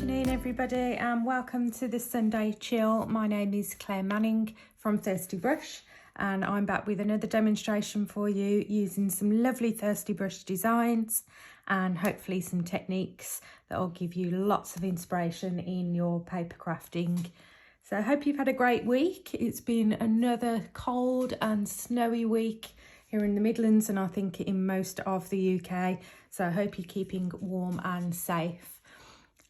afternoon everybody and welcome to the Sunday Chill. My name is Claire Manning from Thirsty Brush and I'm back with another demonstration for you using some lovely Thirsty Brush designs and hopefully some techniques that will give you lots of inspiration in your paper crafting. So I hope you've had a great week. It's been another cold and snowy week here in the Midlands and I think in most of the UK. So I hope you're keeping warm and safe.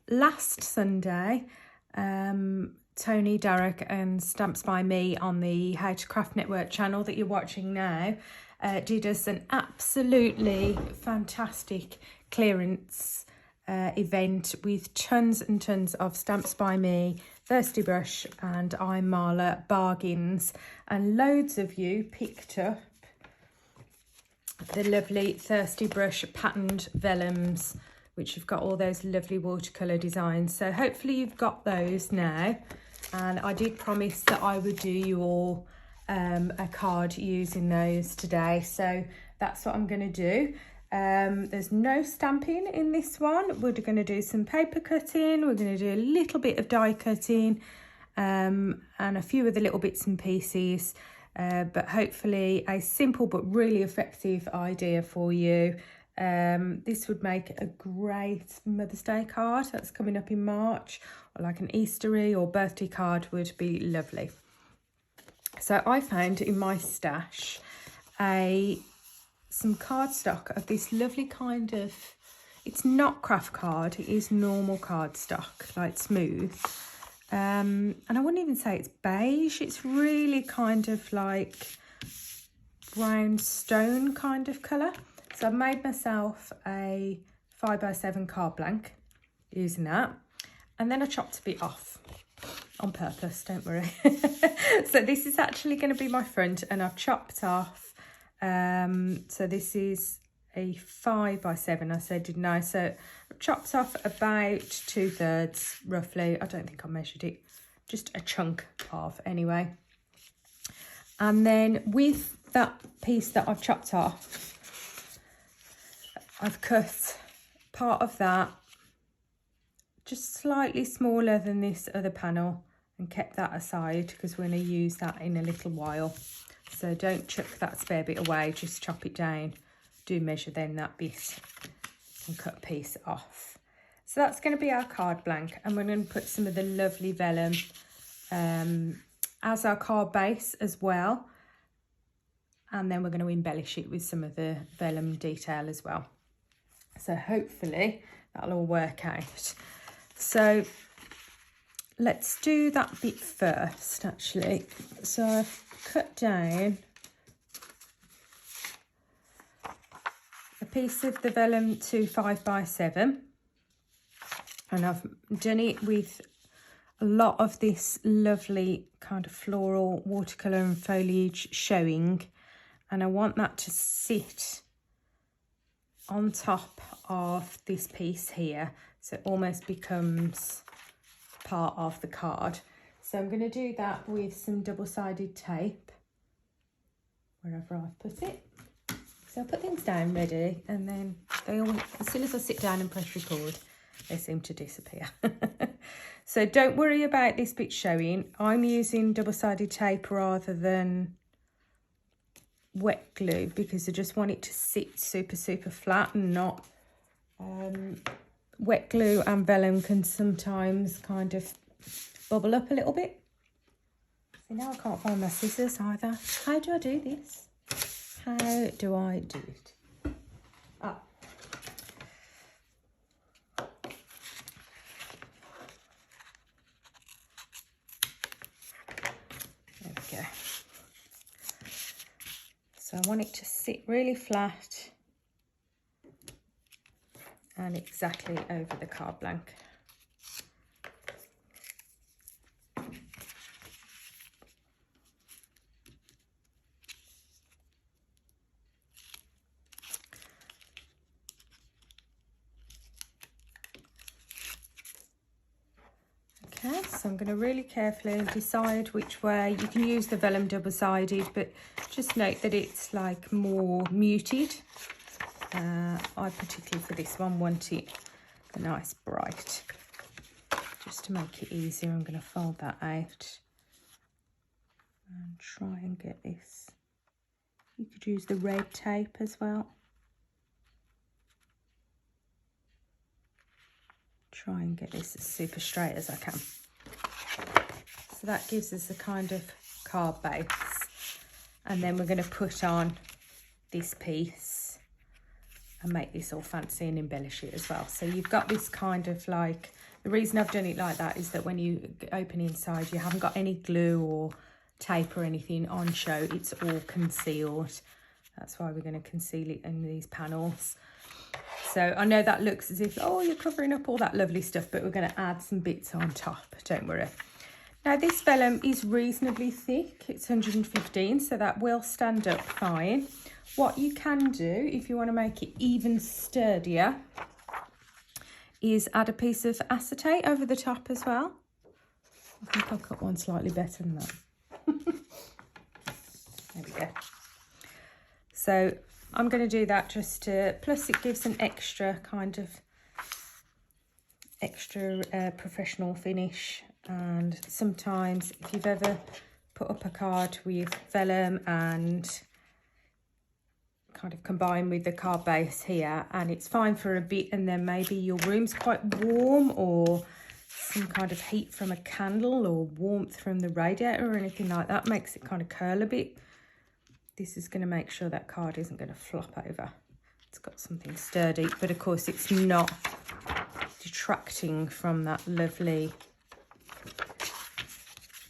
Last Sunday, Tony, Derek and Stamps by Me on the How to Craft Network channel that you're watching now did us an absolutely fantastic clearance event with tons and tons of Stamps by Me, Thirsty Brush and I'm Marla bargains, and loads of you picked up the lovely Thirsty Brush patterned vellums, which have got all those lovely watercolour designs. So hopefully you've got those now. And I did promise that I would do you all a card using those today. So that's what I'm going to do. There's no stamping in this one. We're going to do some paper cutting. We're going to do a little bit of die cutting and a few of the little bits and pieces. But hopefully a simple but really effective idea for you. This would make a great Mother's Day card that's coming up in March, or like an Eastery or birthday card would be lovely. So I found in my stash some cardstock of this lovely kind of, it's not craft card, it is normal cardstock, like smooth. And I wouldn't even say it's beige, it's really kind of like brown stone kind of colour. So I've made myself a 5x7 card blank using that. And then I chopped a bit off on purpose, don't worry. So this is actually going to be my front and I've chopped off. So this is a 5x7, I said, didn't I? So I've chopped off about 2/3 roughly. I don't think I measured it. Just a chunk of anyway. And then with that piece that I've chopped off, I've cut part of that just slightly smaller than this other panel and kept that aside because we're going to use that in a little while. So don't chuck that spare bit away, just chop it down. Do measure then that bit and cut a piece off. So that's going to be our card blank, and we're going to put some of the lovely vellum as our card base as well. And then we're going to embellish it with some of the vellum detail as well. So hopefully that'll all work out. So let's do that bit first actually. So I've cut down a piece of the vellum to 5x7 and I've done it with a lot of this lovely kind of floral watercolour and foliage showing, and I want that to sit on top of this piece here, so it almost becomes part of the card. So I'm going to do that with some double-sided tape wherever I've put it. So I'll put things down ready, and then they all, as soon as I sit down and press record, they seem to disappear. So don't worry about this bit showing. I'm using double-sided tape rather than wet glue because I just want it to sit super flat and not wet glue and vellum can sometimes kind of bubble up a little bit. See, now I can't find my scissors either. How do I do this? How do I do it? Ah. There we go. So I want it to sit really flat and exactly over the card blank. Okay, so I'm going to really carefully decide which way. You can use the vellum double-sided, but just note that it's like more muted. I particularly for this one want it a nice bright just to make it easier, I'm going to fold that out and try and get this. You could use the red tape as well. Try and get this as super straight as I can. So that gives us a kind of card base. And then we're going to put on this piece and make this all fancy and embellish it as well. So you've got this kind of like, the reason I've done it like that is that when you open inside, you haven't got any glue or tape or anything on show. It's all concealed. That's why we're going to conceal it in these panels. So I know that looks as if, oh, you're covering up all that lovely stuff, but we're going to add some bits on top, don't worry. Now this vellum is reasonably thick, it's 115, so that will stand up fine. What you can do, if you want to make it even sturdier, is add a piece of acetate over the top as well. I think I'll cut one slightly better than that. There we go. So I'm going to do that just to, plus it gives an extra kind of professional finish. And sometimes if you've ever put up a card with vellum and kind of combined with the card base here, and it's fine for a bit, and then maybe your room's quite warm, or some kind of heat from a candle or warmth from the radiator or anything like that makes it kind of curl a bit. This is going to make sure that card isn't going to flop over. It's got something sturdy, but of course it's not detracting from that lovely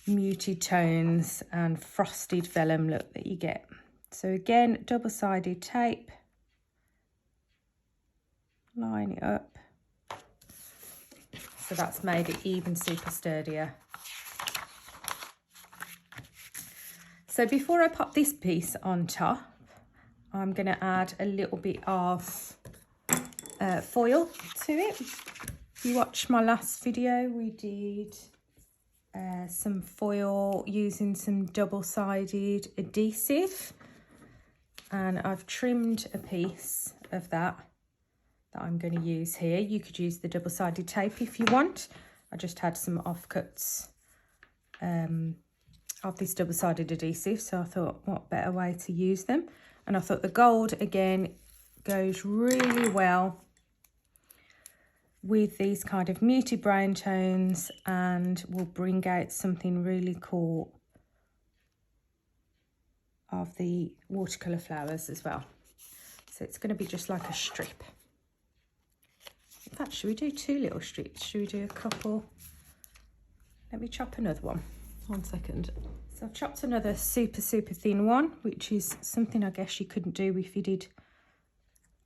muted tones and frosted vellum look that you get. So again, double-sided tape, line it up. So that's made it even super sturdier. So before I pop this piece on top, I'm going to add a little bit of foil to it. If you watched my last video, we did some foil using some double-sided adhesive, and I've trimmed a piece of that I'm going to use here. You could use the double-sided tape if you want. I just had some offcuts of this double-sided adhesive, so I thought what better way to use them. And I thought the gold again goes really well with these kind of muted brown tones and will bring out something really cool of the watercolour flowers as well. So it's going to be just like a strip. In fact, should we do two little strips? Should we do a couple? Let me chop another one. 1 second. So I've chopped another super thin one, which is something I guess you couldn't do if you did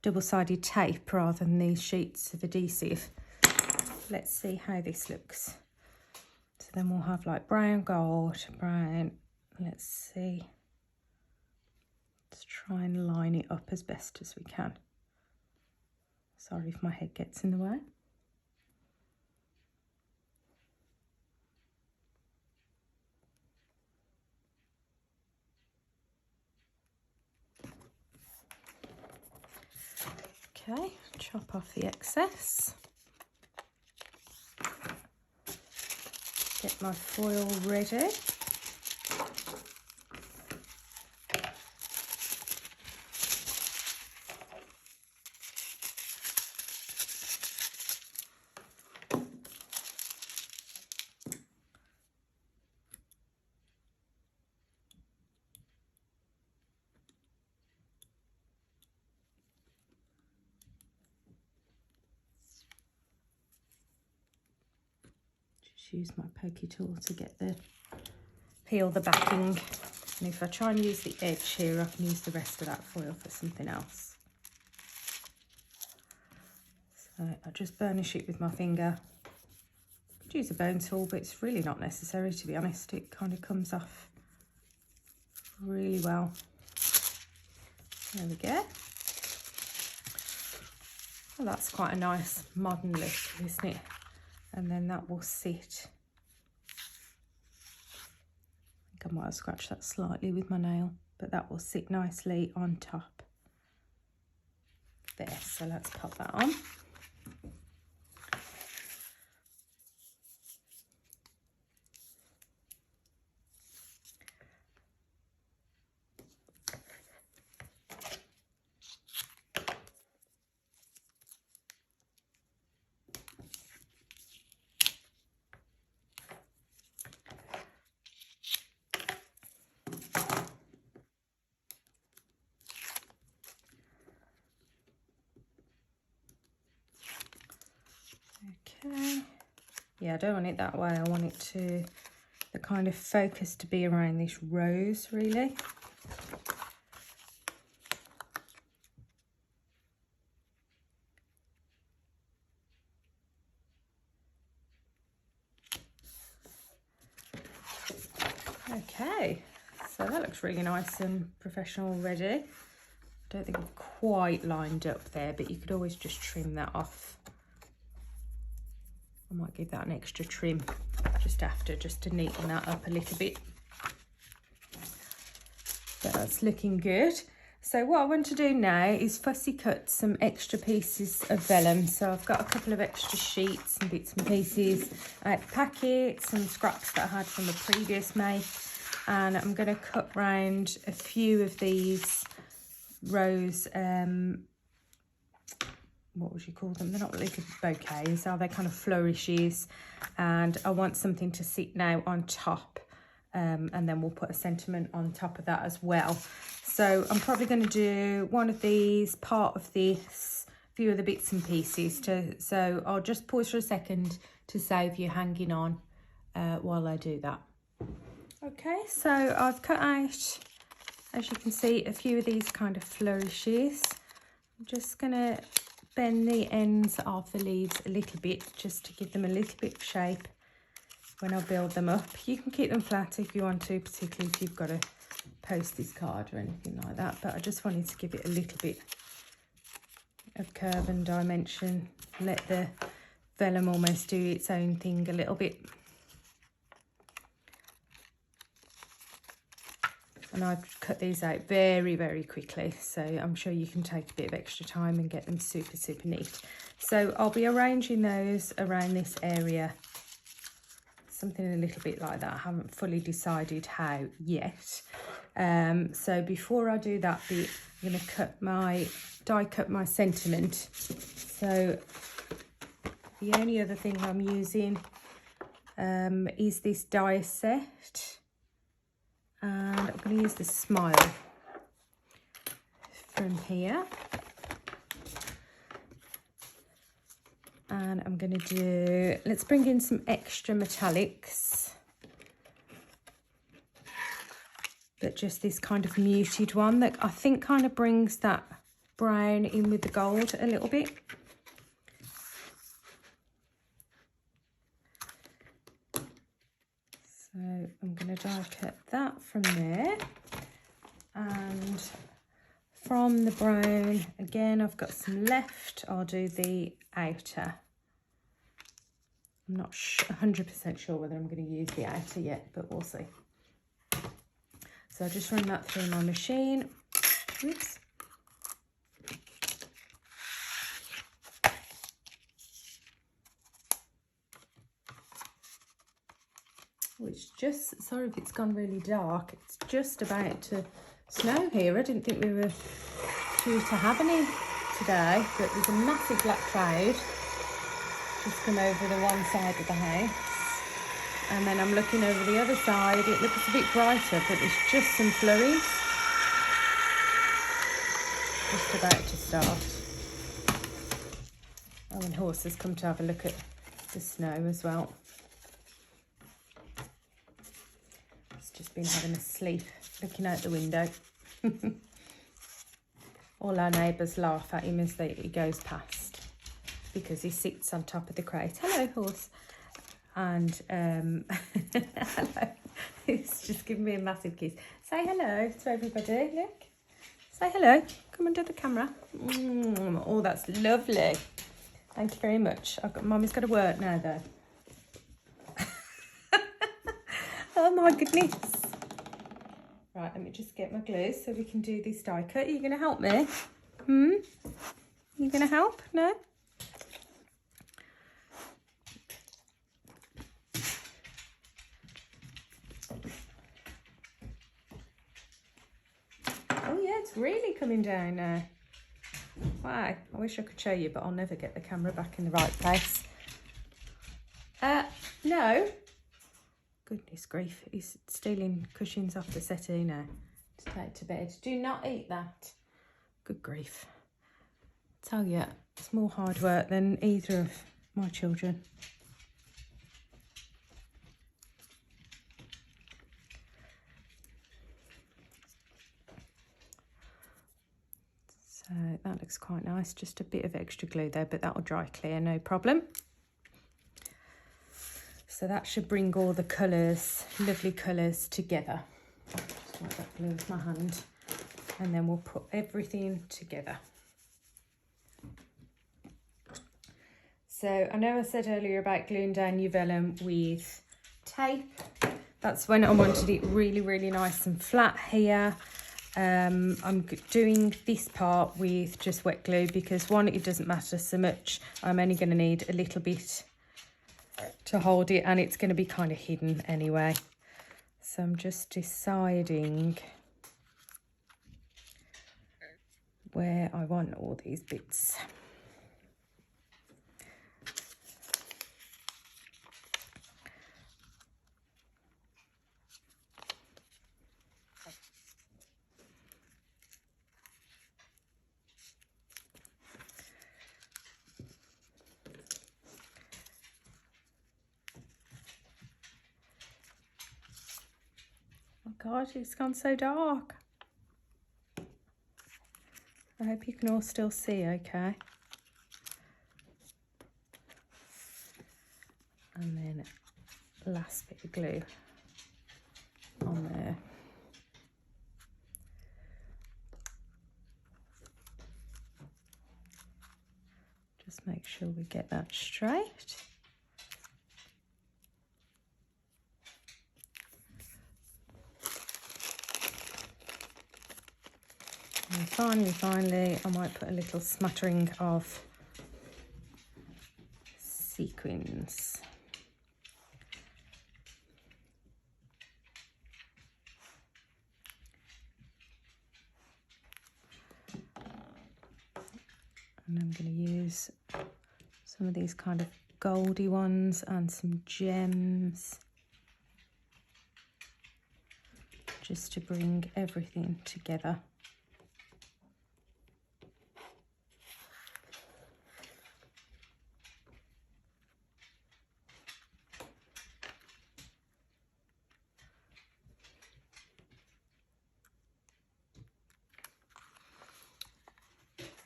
double-sided tape rather than these sheets of adhesive. Let's see how this looks. So then we'll have like brown, gold, brown. Let's see. Let's try and line it up as best as we can. Sorry if my head gets in the way. Okay, chop off the excess. Get my foil ready. Use my pokey tool to get the peel the backing, and if I try and use the edge here, I can use the rest of that foil for something else. So I just burnish it with my finger. I could use a bone tool, but it's really not necessary, to be honest. It kind of comes off really well. There we go. Well, that's quite a nice modern look, isn't it? And then that will sit. I think I might have scratched that slightly with my nail, but that will sit nicely on top. There, so let's pop that on. Yeah, I don't want it that way. I want it to, the kind of focus to be around this rose, really. Okay, so that looks really nice and professional already. I don't think I've quite lined up there, but you could always just trim that off. I might give that an extra trim just after, just to neaten that up a little bit. But that's looking good. So what I want to do now is fussy cut some extra pieces of vellum. So I've got a couple of extra sheets and bits and pieces out the packet, some scraps that I had from the previous make, and I'm going to cut round a few of these rose, what would you call them? They're not really bouquets, are they? Kind of flourishes, and I want something to sit now on top, and then we'll put a sentiment on top of that as well. So I'm probably going to do one of these, part of this, a few of the bits and pieces. So I'll just pause for a second to save you hanging on while I do that. Okay, so I've cut out, as you can see, a few of these kind of flourishes. I'm just going to bend the ends of the leaves a little bit just to give them a little bit of shape when I build them up. You can keep them flat if you want to, particularly if you've got a postage card or anything like that, but I just wanted to give it a little bit of curve and dimension, let the vellum almost do its own thing a little bit. And I've cut these out very, very quickly, so I'm sure you can take a bit of extra time and get them super, super neat. So I'll be arranging those around this area, something a little bit like that. I haven't fully decided how yet. So before I do that bit, I'm going to die cut my sentiment. So the only other thing I'm using is this die set, and I'm going to use the Smile from here, and I'm going to do, let's bring in some extra metallics, but just this kind of muted one that I think kind of brings that brown in with the gold a little bit. So I'm going to die cut that from there, and from the brown again I've got some left. I'll do the outer. I'm not 100% sure whether I'm going to use the outer yet, but we'll see. So I'll just run that through my machine. Oops. Oh, it's just, sorry if it's gone really dark, it's just about to snow here. I didn't think we were due to have any today, but there's a massive black cloud just come over the one side of the house. And then I'm looking over the other side, it looks a bit brighter, but there's just some flurries. Just about to start. Oh, and Horse has come to have a look at the snow as well. He's just been having a sleep, looking out the window. All our neighbours laugh at him as he goes past, because he sits on top of the crate. Hello, Horse. And hello. He's just giving me a massive kiss. Say hello to everybody. Look. Say hello. Come under the camera. Oh, that's lovely. Thank you very much. Mummy's got to work now, though. Oh my goodness. Right, let me just get my glue so we can do this die cut. Are you going to help me? You going to help? No? Oh yeah, it's really coming down now. Wow, I wish I could show you, but I'll never get the camera back in the right place. No. Goodness grief, he's stealing cushions off the settee now to take to bed. Do not eat that. Good grief. I tell you, it's more hard work than either of my children. looks quite nice. Just a bit of extra glue there, but that will dry clear, no problem. So that should bring all the colours, lovely colours together. Just wipe that glue with my hand, and then we'll put everything together. So I know I said earlier about gluing down your vellum with tape. That's when I wanted it really, really nice and flat here. I'm doing this part with just wet glue because one, it doesn't matter so much. I'm only going to need a little bit to hold it, and it's going to be kind of hidden anyway. So I'm just deciding where I want all these bits. God, it's gone so dark. I hope you can all still see okay. And then last bit of glue on there. Just make sure we get that straight. And finally, I might put a little smattering of sequins. And I'm going to use some of these kind of goldy ones and some gems, just to bring everything together.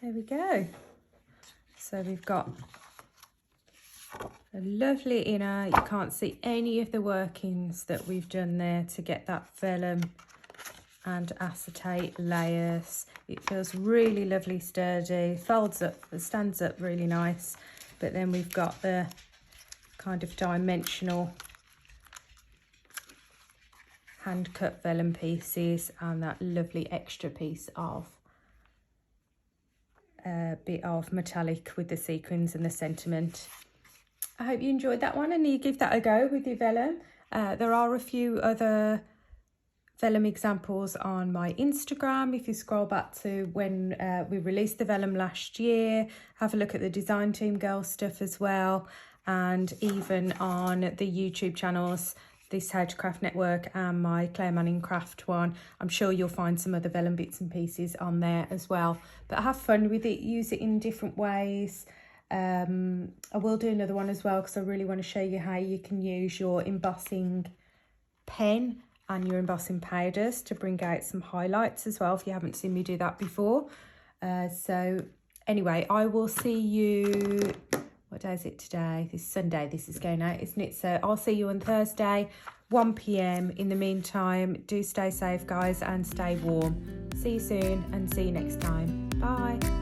There we go. So we've got a lovely inner. You can't see any of the workings that we've done there to get that vellum and acetate layers. It feels really lovely, sturdy, folds up, it stands up really nice. But then we've got the kind of dimensional hand cut vellum pieces and that lovely extra piece of bit of metallic with the sequins and the sentiment. I hope you enjoyed that one and you give that a go with your vellum. There are a few other vellum examples on my Instagram. If you scroll back to when we released the vellum last year, have a look at the Design Team Girl stuff as well, and even on the YouTube channels, this How to Craft Network and my Claire Manning Craft one. I'm sure you'll find some other vellum bits and pieces on there as well. But have fun with it, use it in different ways. I will do another one as well because I really want to show you how you can use your embossing pen and your embossing powders to bring out some highlights as well if you haven't seen me do that before. So anyway, I will see you, what day is it today? This Sunday this is going out, isn't it? So I'll see you on Thursday, 1 PM. In the meantime, do stay safe, guys, and stay warm. See you soon and see you next time. Bye.